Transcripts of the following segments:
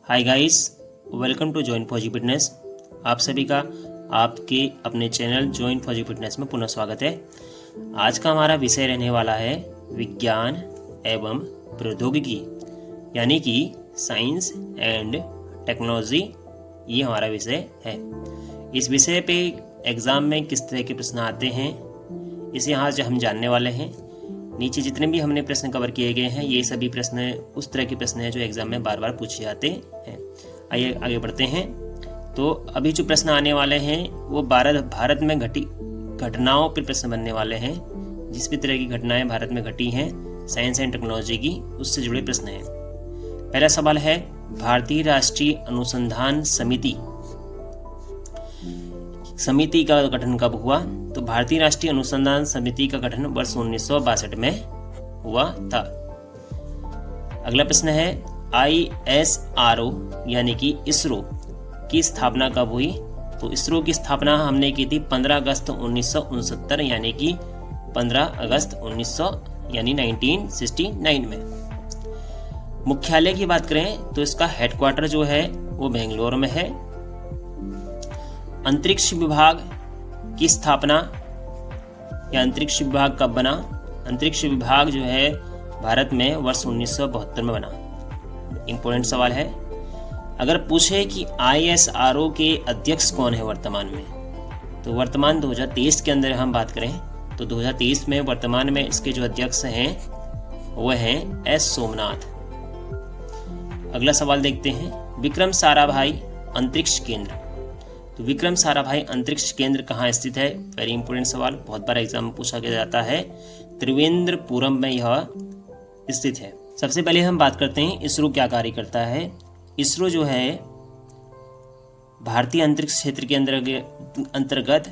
Hi guys, welcome to join Fauji fitness. आप सभी का आपके अपने चैनल जॉइन फौजी फिटनेस में पुनः स्वागत है। आज का हमारा विषय रहने वाला है विज्ञान एवं प्रौद्योगिकी, यानी कि साइंस एंड टेक्नोलॉजी। ये हमारा विषय है। इस विषय पे एग्ज़ाम में किस तरह के प्रश्न आते हैं इसे यहाँ हम जानने वाले हैं। नीचे जितने भी हमने प्रश्न कवर किए गए हैं ये सभी प्रश्न उस तरह के प्रश्न हैं जो एग्जाम में बार बार पूछे जाते हैं। आइए आगे बढ़ते हैं। तो अभी जो प्रश्न आने वाले हैं वो भारत में घटी घटनाओं पर प्रश्न बनने वाले हैं। जिस भी तरह की घटनाएं भारत में घटी हैं साइंस एंड टेक्नोलॉजी की, उससे जुड़े प्रश्न हैं। पहला सवाल है, भारतीय राष्ट्रीय अनुसंधान समिति का गठन कब हुआ? तो भारतीय राष्ट्रीय अनुसंधान समिति का गठन वर्ष 1962 में हुआ था। अगला प्रश्न है, ISRO यानी कि इसरो की स्थापना कब हुई? तो इसरो की स्थापना हमने की थी 15 अगस्त 1969 यानी कि 15 अगस्त 1969 में। मुख्यालय की बात करें तो इसका हेडक्वार्टर जो है वो बेंगलोर में है। अंतरिक्ष विभाग की स्थापना या अंतरिक्ष विभाग कब बना? अंतरिक्ष विभाग जो है भारत में वर्ष 1972 में बना। इंपॉर्टेंट सवाल है। अगर पूछे कि ISRO के अध्यक्ष कौन है वर्तमान में, तो वर्तमान 2023 के अंदर हम बात करें तो 2023 में वर्तमान में इसके जो अध्यक्ष हैं वह हैं S सोमनाथ। अगला सवाल देखते हैं, विक्रम साराभाई अंतरिक्ष केंद्र। तो विक्रम साराभाई अंतरिक्ष केंद्र कहाँ स्थित है? वेरी इंपॉर्टेंट सवाल, बहुत बार एग्जाम में पूछा जाता है। त्रिवेंद्रपुरम में यह स्थित है। सबसे पहले हम बात करते हैं इसरो क्या कार्य करता है। इसरो जो है भारतीय अंतरिक्ष क्षेत्र के अंतर्गत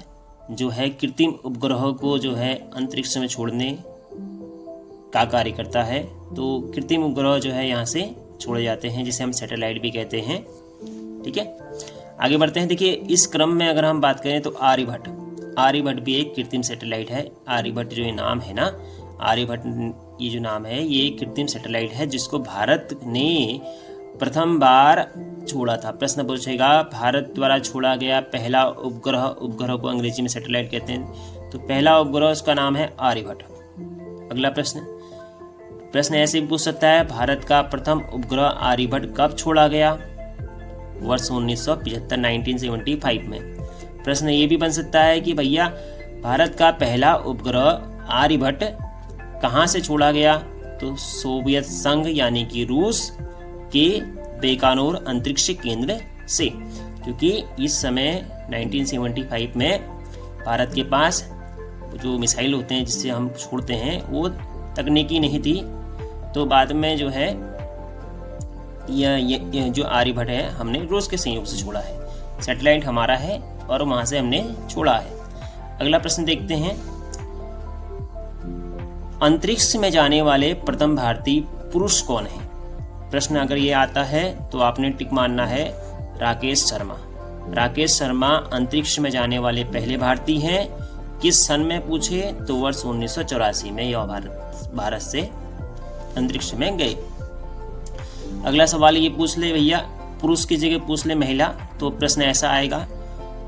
जो है कृत्रिम उपग्रहों को जो है अंतरिक्ष में छोड़ने का कार्य करता है। तो कृत्रिम उपग्रह जो है यहाँ से छोड़े जाते हैं, जिसे हम सैटेलाइट भी कहते हैं। ठीक है, आगे बढ़ते हैं। देखिए, इस क्रम में अगर हम बात करें तो आर्यभट्ट भी एक कृत्रिम सैटेलाइट है। आर्यभट्ट जो ये नाम है ना, आर्यभट्ट ये जो नाम है ये कृत्रिम सैटेलाइट है जिसको भारत ने प्रथम बार छोड़ा था। प्रश्न पूछेगा भारत द्वारा छोड़ा गया पहला उपग्रह को अंग्रेजी में सैटेलाइट कहते हैं। तो पहला उपग्रह उसका नाम है आर्यभट्ट। अगला प्रश्न ऐसे भी पूछ सकता है, भारत का प्रथम उपग्रह आर्यभट्ट कब छोड़ा गया? वर्ष 1975 में। प्रश्न ये भी बन सकता है कि भैया भारत का पहला उपग्रह आर्यभट्ट कहाँ से छोड़ा गया? तो सोवियत संघ यानी कि रूस के बेकानूर अंतरिक्ष केंद्र से, क्योंकि इस समय 1975 में भारत के पास जो मिसाइल होते हैं जिससे हम छोड़ते हैं वो तकनीकी नहीं थी। तो बाद में जो है ये जो आर्यभट्ट है हमने रूस के संयोग से छोड़ा है। सैटेलाइट हमारा है और वहां से हमने छोड़ा है। अगला प्रश्न देखते हैं, अंतरिक्ष में जाने वाले प्रथम भारतीय पुरुष कौन है? प्रश्न अगर ये आता है तो आपने टिक मारना है राकेश शर्मा। राकेश शर्मा अंतरिक्ष में जाने वाले पहले भारतीय हैं। किस सन में पूछे तो वर्ष 1984 में यह भारत से अंतरिक्ष में गए। अगला सवाल ये पूछ ले भैया, पुरुष की जगह पूछ ले महिला, तो प्रश्न ऐसा आएगा,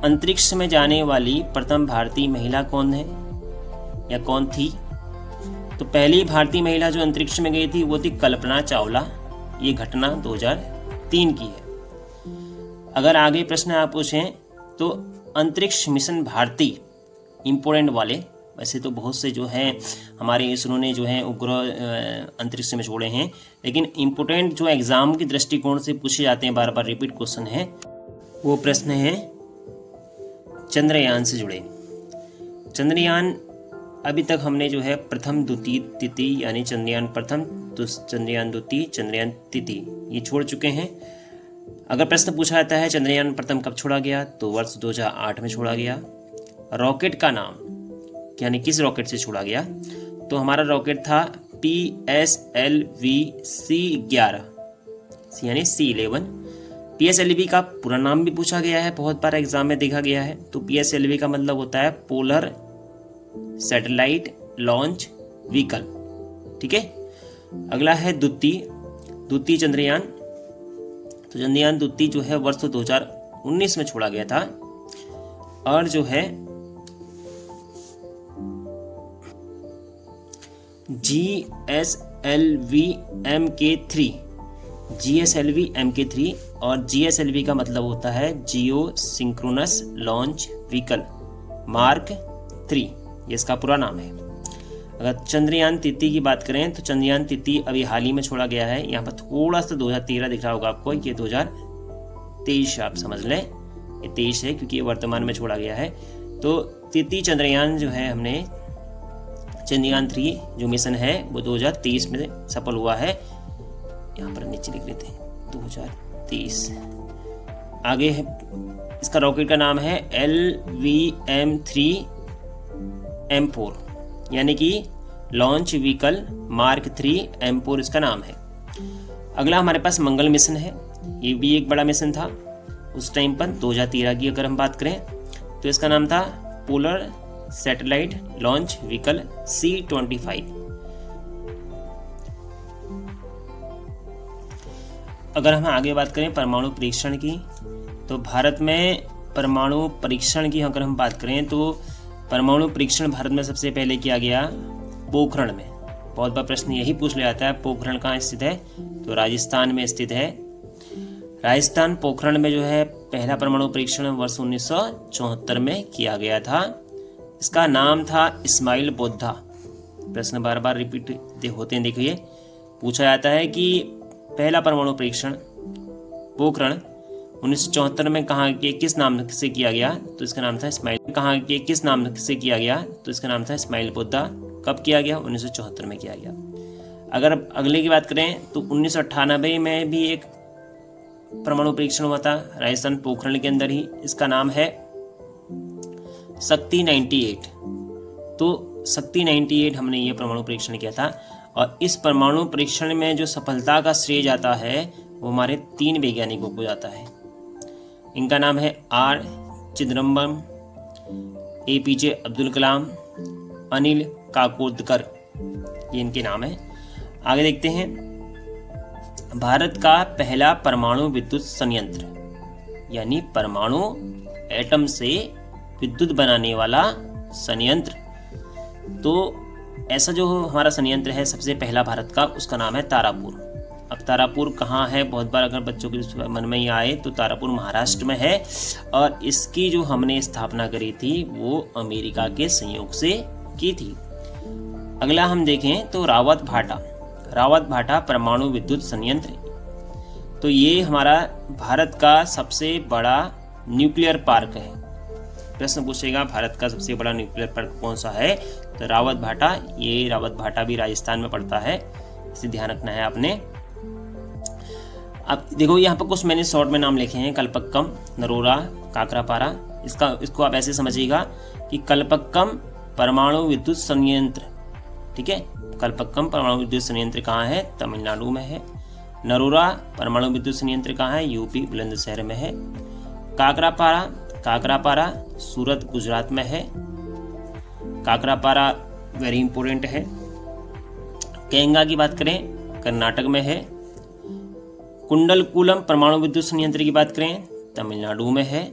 अंतरिक्ष में जाने वाली प्रथम भारतीय महिला कौन है या कौन थी? तो पहली भारतीय महिला जो अंतरिक्ष में गई थी वो थी कल्पना चावला। ये घटना 2003 की है। अगर आगे प्रश्न आप पूछें तो अंतरिक्ष मिशन भारती, इंपोर्टेंट वाले, वैसे तो बहुत से जो हैं हमारे इसरो ने जो है उपग्रह अंतरिक्ष में छोड़े हैं, लेकिन इम्पोर्टेंट जो एग्जाम की दृष्टिकोण से पूछे जाते हैं, बार बार रिपीट क्वेश्चन है, वो प्रश्न है चंद्रयान से जुड़े। चंद्रयान अभी तक हमने जो है प्रथम द्वितीय तिथि यानी चंद्रयान प्रथम, तो चंद्रयान द्वितीय, चंद्रयान तिथि ये छोड़ चुके हैं। अगर प्रश्न पूछा जाता है चंद्रयान प्रथम कब छोड़ा गया तो वर्ष 2008 में छोड़ा गया। रॉकेट का नाम यानी किस रॉकेट से छोड़ा गया? तो हमारा रॉकेट था PSLV-C11 यानी C11। PSLV का पूरा नाम भी पूछा गया है, बहुत बार एग्जाम में देखा गया है। तो PSLV का मतलब होता है पोलर सैटेलाइट लॉन्च व्हीकल। ठीक है, अगला है द्वितीय चंद्रयान। तो चंद्रयान द्वितीय जो है वर्ष 2019 में छोड़ा गया था। और जो है GSLV MK3 और GSLV का मतलब होता है जियो सिंक्रोनस लॉन्च व्हीकल मार्क 3, ये इसका पूरा नाम है। अगर चंद्रयान तृतीय की बात करें तो चंद्रयान तृतीय अभी हाल ही में छोड़ा गया है। यहाँ पर थोड़ा सा 2013 दिख रहा होगा आपको, ये 2023 आप समझ लें, ये 23 है क्योंकि ये वर्तमान में छोड़ा गया है। तो तृतीय चंद्रयान जो है हमने चंद्रयान 3 जो मिशन है वो 2023 में सफल हुआ है। यहाँ पर नीचे लिख लेते हैं 2023। आगे है इसका रॉकेट का नाम है LVM3M4 यानी कि लॉन्च व्हीकल मार्क 3 M4 इसका नाम है। अगला हमारे पास मंगल मिशन है। ये भी एक बड़ा मिशन था उस टाइम पर 2013 की अगर हम बात करें तो इसका नाम था polar satellite launch vehicle C-25। अगर हम आगे बात करें परमाणु परीक्षण की तो भारत में परमाणु परीक्षण की अगर हम बात करें तो परमाणु परीक्षण भारत में सबसे पहले किया गया पोखरण में। बहुत बार प्रश्न यही पूछ लिया जाता है पोखरण कहाँ स्थित है, तो राजस्थान में स्थित है। राजस्थान पोखरण में जो है पहला परमाणु परीक्षण वर्ष 1974 में किया गया था। इसका नाम था इस्माइल बोद्धा। प्रश्न बार बार रिपीट होते हैं, देखिए पूछा जाता है कि पहला परमाणु परीक्षण पोखरण 1974 में कहाँ के किस नाम से किया गया, तो इसका नाम था इस्माइल। कहाँ के किस नाम से किया गया, तो इसका नाम था इस्माइल बोद्धा। कब किया गया, 1974 में किया गया। अगर अगले की बात करें तो 1998 में भी एक परमाणु परीक्षण हुआ था राजस्थान पोखरण के अंदर ही। इसका नाम है शक्ति 98। तो शक्ति 98 हमने ये परमाणु परीक्षण किया था। और इस परमाणु परीक्षण में जो सफलता का श्रेय जाता है वो हमारे 3 वैज्ञानिकों को जाता है। इनका नाम है R चिदम्बरम, APJ अब्दुल कलाम, अनिल काकोदकर, ये इनके नाम है। आगे देखते हैं भारत का पहला परमाणु विद्युत संयंत्र यानी परमाणु एटम से विद्युत बनाने वाला संयंत्र। तो ऐसा जो हमारा संयंत्र है सबसे पहला भारत का, उसका नाम है तारापुर। अब तारापुर कहाँ है, बहुत बार अगर बच्चों के मन में ही आए तो तारापुर महाराष्ट्र में है। और इसकी जो हमने स्थापना करी थी वो अमेरिका के सहयोग से की थी। अगला हम देखें तो रावत भाटा परमाणु विद्युत संयंत्र। तो ये हमारा भारत का सबसे बड़ा न्यूक्लियर पार्क है। प्रश्न पूछेगा भारत का सबसे बड़ा न्यूक्लियर पार्क कौन सा है, तो रावत भाटा। ये रावत भाटा भी राजस्थान में पड़ता है, इसे ध्यान रखना है आपने। अब देखो यहाँ पर कुछ मैंने शॉर्ट में नाम लिखे हैं, कल्पक्कम, नरोरा, काकरापारा। इसको आप ऐसे समझिएगा कि कल्पक्कम परमाणु विद्युत संयंत्र, ठीक है। कल्पक्कम परमाणु विद्युत संयंत्र कहाँ है, तमिलनाडु में है। नरोरा परमाणु विद्युत संयंत्र कहाँ है, यूपी बुलंदशहर में है। काकरापारा सूरत गुजरात में है। काकरापारा वेरी इंपॉर्टेंट है। केंगा की बात करें कर्नाटक में है। कुंडलकुलम परमाणु विद्युत संयंत्र की बात करें तमिलनाडु में है।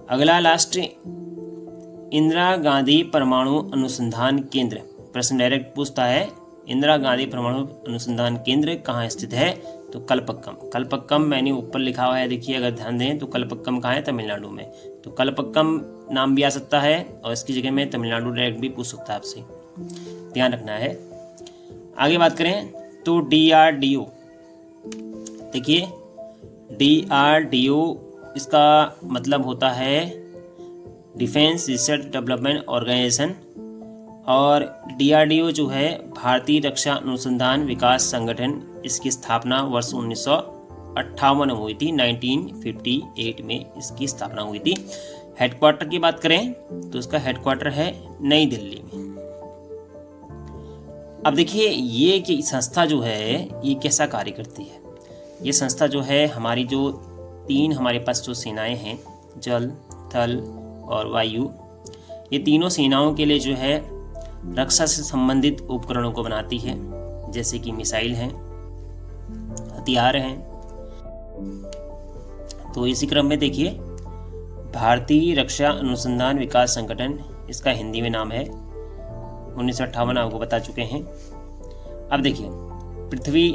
अगला लास्ट इंदिरा गांधी परमाणु अनुसंधान केंद्र। प्रश्न डायरेक्ट पूछता है इंदिरा गांधी परमाणु अनुसंधान केंद्र कहाँ स्थित है, तो कल्पक्कम मैंने ऊपर लिखा हुआ है, देखिए अगर ध्यान दें तो कल्पक्कम कहाँ है, तमिलनाडु में। तो कल्पक्कम नाम भी आ सकता है और इसकी जगह में तमिलनाडु डायरेक्ट भी पूछ सकता है आपसे, ध्यान रखना है। आगे बात करें तो DRDO। देखिए DRDO इसका मतलब होता है डिफेंस रिसर्च डेवलपमेंट ऑर्गेनाइजेशन। और DRDO जो है भारतीय रक्षा अनुसंधान विकास संगठन, इसकी स्थापना वर्ष 1958 में हुई थी। 1958 में इसकी स्थापना हुई थी। हेडक्वार्टर की बात करें तो इसका हेडक्वार्टर है नई दिल्ली में। अब देखिए ये कि संस्था जो है ये कैसा कार्य करती है। ये संस्था जो है हमारी जो 3 हमारे पास जो सेनाएं हैं, जल, थल और वायु, ये तीनों सेनाओं के लिए जो है रक्षा से संबंधित उपकरणों को बनाती है, जैसे कि मिसाइल हैं, हथियार हैं, तो इसी क्रम में देखिए, भारतीय रक्षा अनुसंधान विकास संगठन, इसका हिंदी में नाम है, 1958 आपको बता चुके हैं। अब देखिए, पृथ्वी,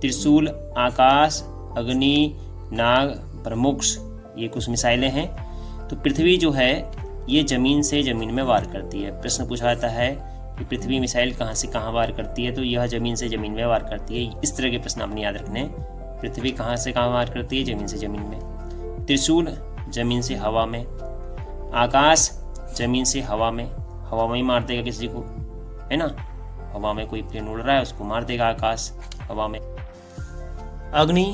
त्रिशूल, आकाश, अग्नि, नाग, ब्रह्मोस, ये कुछ मिसाइलें हैं। तो पृथ्वी जो है ये जमीन से जमीन में वार करती है। प्रश्न पूछा जाता है कि पृथ्वी मिसाइल कहाँ से कहाँ वार करती है, तो यह जमीन से जमीन में वार करती है। इस तरह के प्रश्न आपने याद रखने। पृथ्वी कहाँ से कहाँ वार करती है, जमीन से जमीन में। त्रिशूल जमीन से हवा में। आकाश जमीन से हवा में ही मार देगा किसी को, है ना। हवा में कोई प्लेन उड़ रहा है उसको मार देगा आकाश हवा में। अग्नि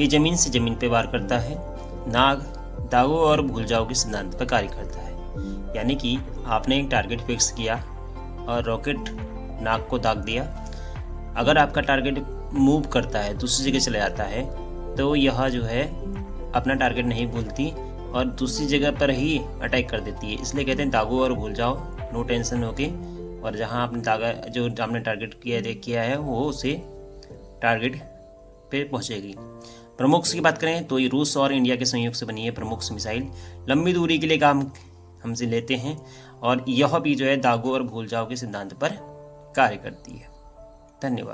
ये जमीन से जमीन पे वार करता है। नाग दागों और भूल जाओ के सिद्धांत पर कार्य करता है। यानी कि आपने एक टारगेट फिक्स किया और रॉकेट नाग को दाग दिया। अगर आपका टारगेट मूव करता है, दूसरी जगह चला जाता है, तो यह जो है अपना टारगेट नहीं भूलती और दूसरी जगह पर ही अटैक कर देती है। इसलिए कहते हैं दागो और भूल जाओ, नो टेंशन होके, और जहां आपने दागा जो आपने टारगेट किया है वो उसे टारगेट पे पहुंचेगी। ब्रह्मोस की बात करें तो ये रूस और इंडिया के संयोग से बनी है ब्रह्मोस मिसाइल। लंबी दूरी के लिए काम हमसे लेते हैं और यह भी जो है दागो और भूल जाओ के सिद्धांत पर कार्य करती है। धन्यवाद।